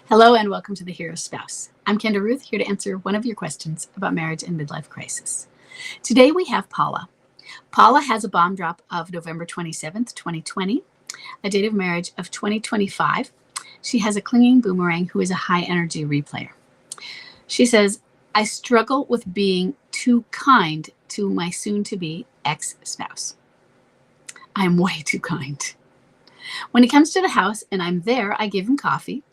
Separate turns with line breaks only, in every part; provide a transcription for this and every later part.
Hello and welcome to The Hero Spouse. I'm Kendra Ruth, here to answer one of your questions about marriage and midlife crisis. Today we have Paula. Paula has a bomb drop of November 27th, 2020, a date of marriage of 2025. She has a clinging boomerang who is a high energy replayer. She says, I struggle with being too kind to my soon-to-be ex-spouse. I'm way too kind. When he comes to the house and I'm there, I give him coffee.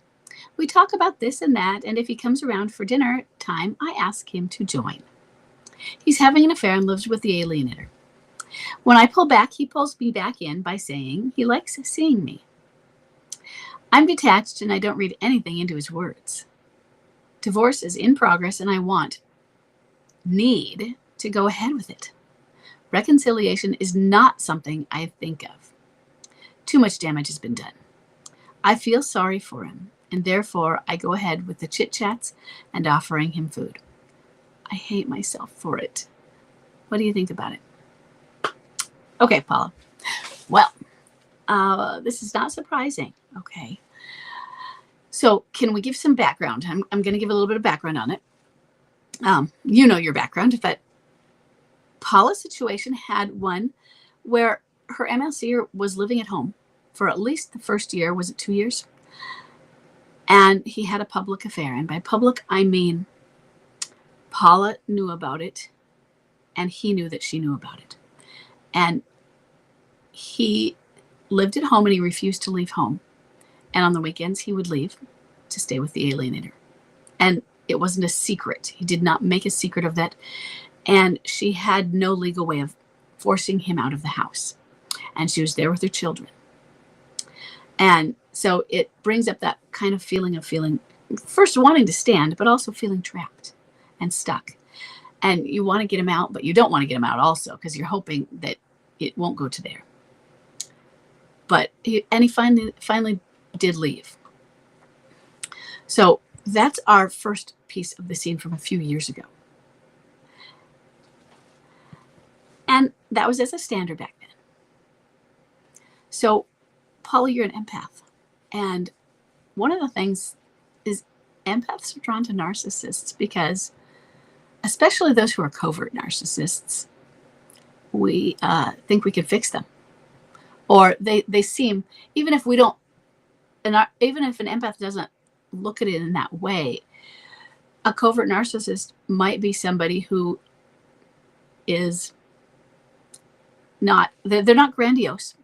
We talk about this and that, and if he comes around for dinner time, I ask him to join. He's having an affair and lives with the alienator. When I pull back, he pulls me back in by saying he likes seeing me. I'm detached and I don't read anything into his words. Divorce is in progress and I need to go ahead with it. Reconciliation is not something I think of. Too much damage has been done. I feel sorry for him, and therefore I go ahead with the chitchats and offering him food. I hate myself for it. What do you think about it? Okay, Paula. Well, this is not surprising. Okay. So can we give some background? I'm going to give a little bit of background on it. You know your background, but Paula's situation had one where her MLC was living at home for at least the first year. Was it 2 years? And he had a public affair. And by public, I mean Paula knew about it and he knew that she knew about it. And he lived at home and he refused to leave home. And on the weekends, he would leave to stay with the alienator. And it wasn't a secret. He did not make a secret of that. And she had no legal way of forcing him out of the house. And she was there with her children. And so it brings up that kind of feeling first wanting to stand, but also feeling trapped and stuck. And you want to get him out, but you don't want to get him out also because you're hoping that it won't go to there. But he finally did leave. So that's our first piece of the scene from a few years ago. And that was as a standard back then. So, Paula, you're an empath. And one of the things is empaths are drawn to narcissists because, especially those who are covert narcissists, we think we can fix them. Or they seem, even if we don't, even if an empath doesn't look at it in that way, a covert narcissist might be somebody who is they're not grandiose.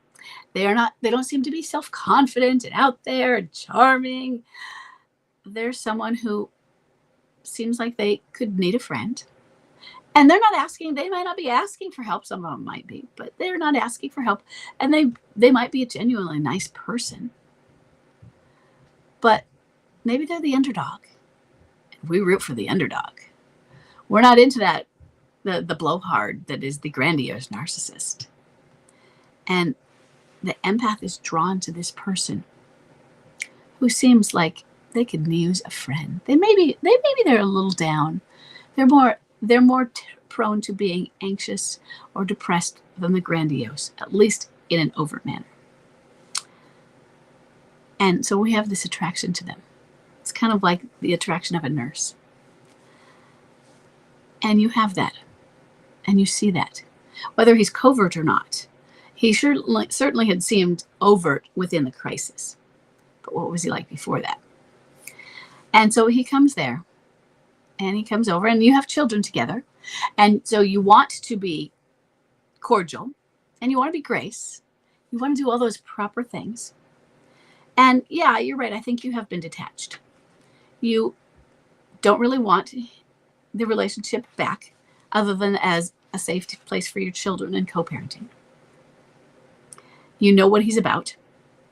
They don't seem to be self-confident and out there and charming. They're someone who seems like they could need a friend. And they're not asking, they might not be asking for help. Some of them might be, but they're not asking for help. And they might be a genuinely nice person. But maybe they're the underdog. We root for the underdog. We're not into that, the blowhard that is the grandiose narcissist. And the empath is drawn to this person who seems like they could use a friend. Maybe they're a little down. They're more prone to being anxious or depressed than the grandiose, at least in an overt manner. And so we have this attraction to them. It's kind of like the attraction of a nurse. And you have that. And you see that. Whether he's covert or not. He certainly had seemed overt within the crisis. But what was he like before that? And so he comes there. And he comes over. And you have children together. And so you want to be cordial. And you want to be grace. You want to do all those proper things. And yeah, you're right. I think you have been detached. You don't really want the relationship back other than as a safe place for your children and co-parenting. You know what he's about,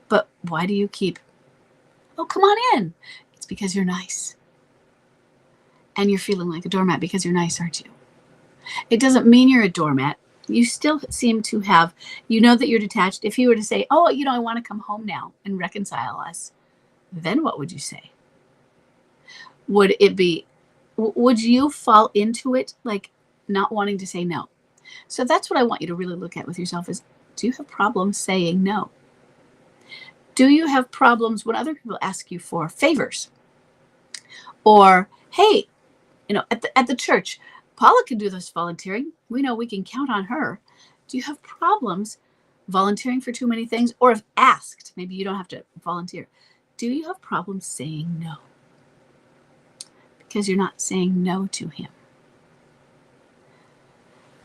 but why do you keep, oh, come on in. It's because you're nice. And you're feeling like a doormat because you're nice, aren't you? It doesn't mean you're a doormat. You still seem to have, you know that you're detached. If he were to say, oh, I want to come home now and reconcile us, then what would you say? Would you fall into it like not wanting to say no? So that's what I want you to really look at with yourself is, do you have problems saying no? Do you have problems when other people ask you for favors? Or, hey, at the church, Paula can do this volunteering. We know we can count on her. Do you have problems volunteering for too many things? Or if asked, maybe you don't have to volunteer. Do you have problems saying no? Because you're not saying no to him.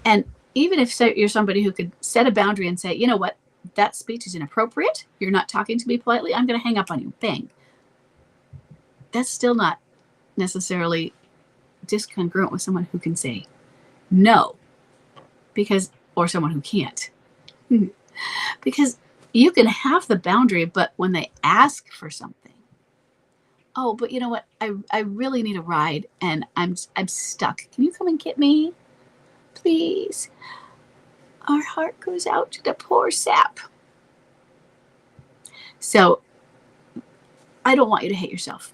And even if you're somebody who could set a boundary and say, you know what, that speech is inappropriate. You're not talking to me politely. I'm going to hang up on you. Bang. That's still not necessarily discongruent with someone who can say no, or someone who can't. Because you can have the boundary, but when they ask for something, oh, but you know what, I really need a ride and I'm stuck. Can you come and get me, please? Our heart goes out to the poor sap. So I don't want you to hate yourself.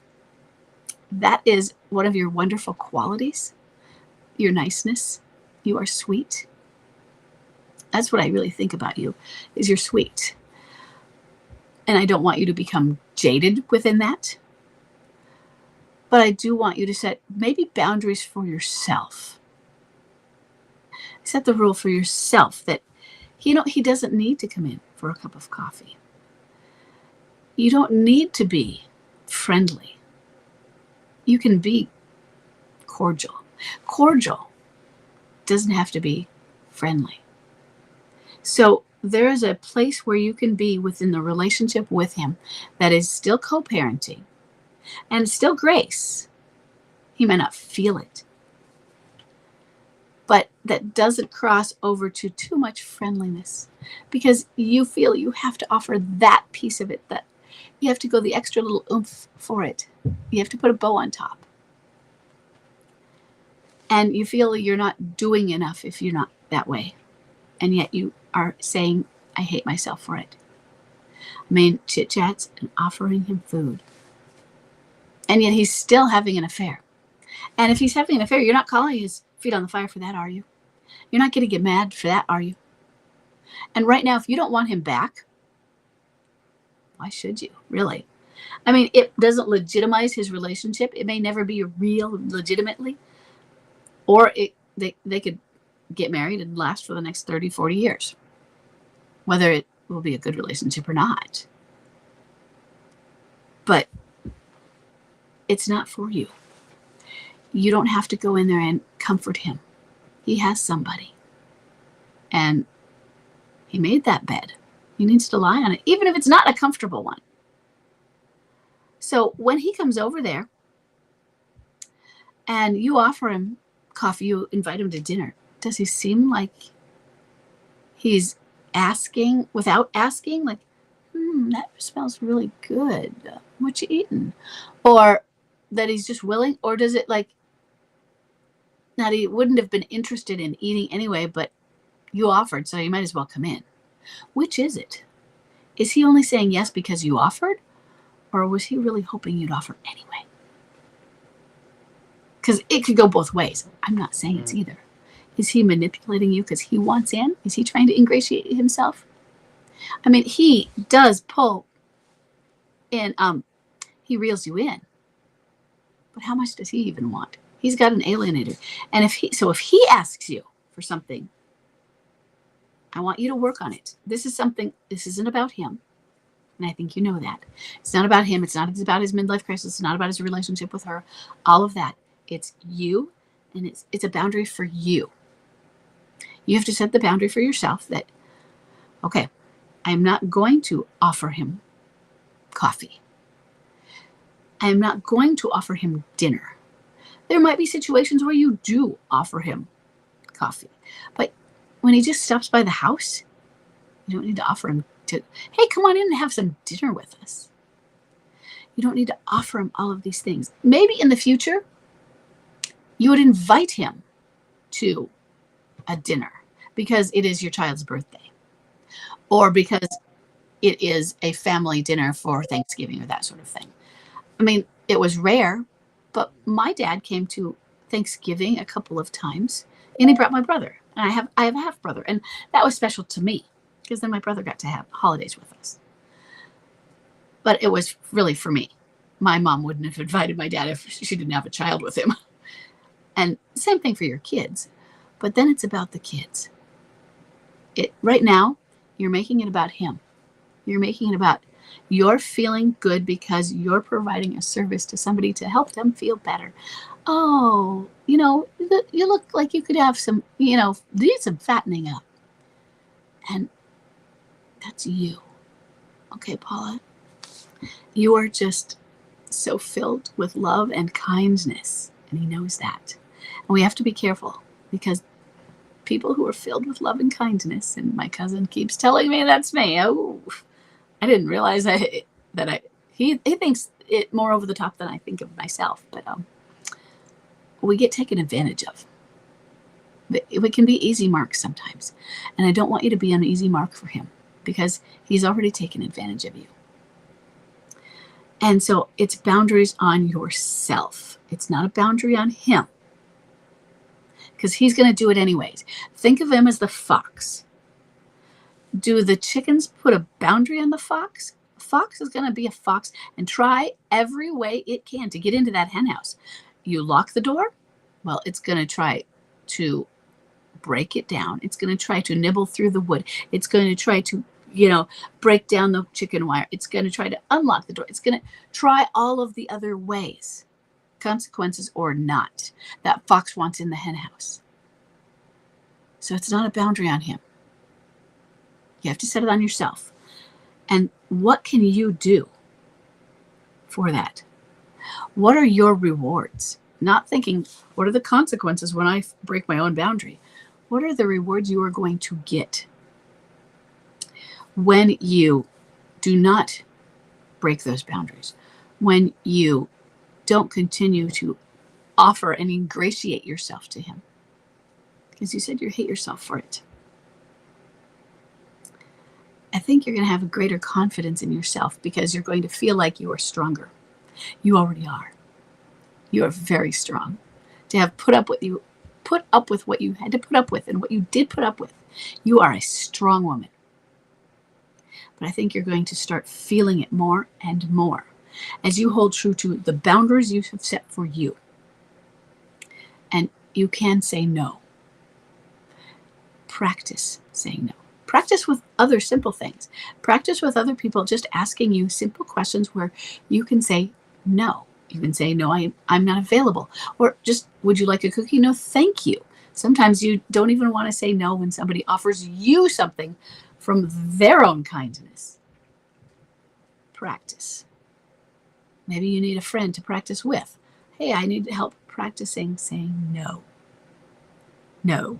That is one of your wonderful qualities, your niceness. You are sweet. That's what I really think about you, is you're sweet. And I don't want you to become jaded within that. But I do want you to set maybe boundaries for yourself. Set the rule for yourself that, he doesn't need to come in for a cup of coffee. You don't need to be friendly. You can be cordial. Cordial doesn't have to be friendly. So there is a place where you can be within the relationship with him that is still co-parenting and still grace. He may not feel it, but that doesn't cross over to too much friendliness, because you feel you have to offer that piece of it, that you have to go the extra little oomph for it. You have to put a bow on top. And you feel you're not doing enough if you're not that way. And yet you are saying, I hate myself for it. I mean, chit-chats and offering him food. And yet he's still having an affair. And if he's having an affair, you're not calling his feet on the fire for that, are you? You're not going to get mad for that, are you? And right now, if you don't want him back, why should you, really? I mean, it doesn't legitimize his relationship. It may never be real legitimately. Or they could get married and last for the next 30, 40 years, whether it will be a good relationship or not. But it's not for you. You don't have to go in there and comfort him. He has somebody. And he made that bed. He needs to lie on it, even if it's not a comfortable one. So when he comes over there and you offer him coffee, you invite him to dinner, does he seem like he's asking without asking? Like, that smells really good. What you eating? Or that he's just willing? Or does it like that he wouldn't have been interested in eating anyway, but you offered, so you might as well come in? Which is it? Is he only saying yes because you offered? Or was he really hoping you'd offer anyway? Because it could go both ways. I'm not saying it's either. Is he manipulating you because he wants in? Is he trying to ingratiate himself? I mean, he does pull in, he reels you in. But how much does he even want? He's got an alienator. And if he asks you for something, I want you to work on it. This isn't about him. And I think you know that. It's not about him. It's not about his midlife crisis. It's not about his relationship with her. All of that. It's you, and it's a boundary for you. You have to set the boundary for yourself that, okay, I'm not going to offer him coffee. I am not going to offer him dinner. There might be situations where you do offer him coffee. But when he just stops by the house, you don't need to offer him hey, come on in and have some dinner with us. You don't need to offer him all of these things. Maybe in the future, you would invite him to a dinner because it is your child's birthday, or because it is a family dinner for Thanksgiving or that sort of thing. I mean, it was rare, but my dad came to Thanksgiving a couple of times, and he brought my brother. And I have a half brother, and that was special to me because then my brother got to have holidays with us. But it was really for me. My mom wouldn't have invited my dad if she didn't have a child with him. And same thing for your kids. But then it's about the kids. Right now, you're making it about him. You're making it about you're feeling good because you're providing a service to somebody to help them feel better. Oh, you look like you could have some, need some fattening up. And that's you. Okay, Paula, you are just so filled with love and kindness. And he knows that. And we have to be careful because people who are filled with love and kindness, and my cousin keeps telling me that's me. Oh, I didn't realize he thinks it more over the top than I think of myself. But we get taken advantage of. It can be easy marks sometimes. And I don't want you to be an easy mark for him because he's already taken advantage of you. And so it's boundaries on yourself. It's not a boundary on him because he's going to do it anyways. Think of him as the fox. Do the chickens put a boundary on the fox? A fox is going to be a fox and try every way it can to get into that hen house. You lock the door? Well, it's going to try to break it down. It's going to try to nibble through the wood. It's going to try to break down the chicken wire. It's going to try to unlock the door. It's going to try all of the other ways, consequences or not, that fox wants in the hen house. So it's not a boundary on him. You have to set it on yourself. And what can you do for that? What are your rewards? Not thinking, what are the consequences when I break my own boundary? What are the rewards you are going to get when you do not break those boundaries? When you don't continue to offer and ingratiate yourself to him? Because you said you hate yourself for it. I think you're going to have a greater confidence in yourself because you're going to feel like you are stronger. You already are. You are very strong. To have put up with what you had to put up with and what you did put up with. You are a strong woman. But I think you're going to start feeling it more and more as you hold true to the boundaries you have set for you. And you can say no. Practice saying no. Practice with other simple things. Practice with other people just asking you simple questions where you can say no. You can say, no, I'm not available. Or just, would you like a cookie? No, thank you. Sometimes you don't even want to say no when somebody offers you something from their own kindness. Practice. Maybe you need a friend to practice with. Hey, I need help practicing saying no. No,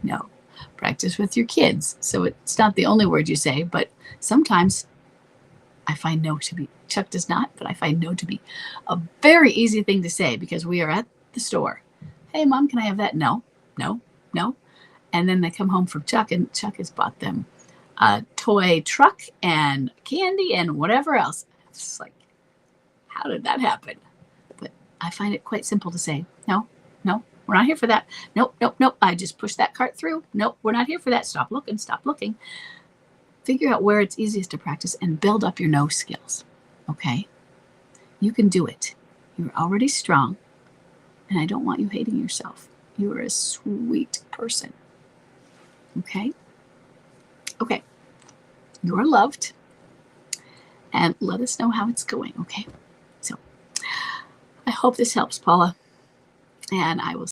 no. Practice with your kids. So it's not the only word you say, but sometimes I find no to be, Chuck does not, but I find no to be a very easy thing to say because we are at the store. Hey, Mom, can I have that? No, no, no. And then they come home from Chuck and Chuck has bought them a toy truck and candy and whatever else. It's like, how did that happen? But I find it quite simple to say, no, no, we're not here for that. Nope, nope, nope. I just pushed that cart through. Nope, we're not here for that. Stop looking, stop looking. Figure out where it's easiest to practice and build up your no skills. Okay? You can do it. You're already strong. And I don't want you hating yourself. You are a sweet person. Okay? Okay. You are loved. And let us know how it's going. Okay? So I hope this helps, Paula. And I will